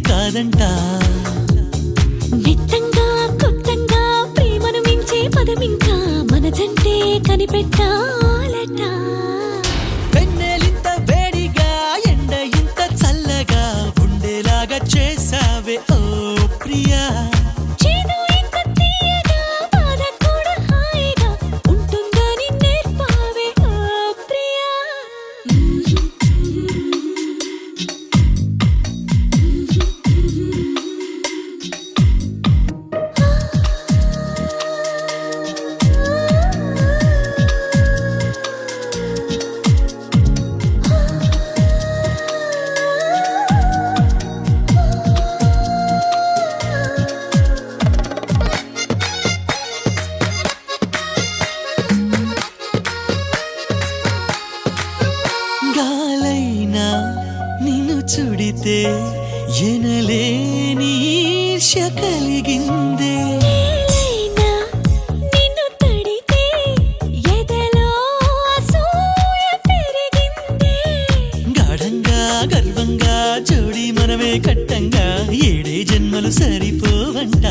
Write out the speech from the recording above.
కాదంట. నిత్తంగా కొత్తంగా ప్రేమను మించే పదమింకా మన జంటే కనిపెట్టాలట. వెన్నెలింత వేడిగా ఎండ ఇంత చల్లగా ఉండేలాగా చేసావే ఓ ప్రియా. చేదు ఇంత తీయగా బాధ కూడా హాయిగా ఉంటుందని నేర్పావే ఓ ప్రియా. గాలైనా నిన్ను చుడితే ఎనలేని ఈర్ష్య కలిగిందే. నేలైనా నిన్ను తడితే ఎదలో అసూయ పెరిగిందే. గాఢంగా గర్వంగా జోడి మనమే కట్టంగా ఏడే జన్మలు సరిపోవంట.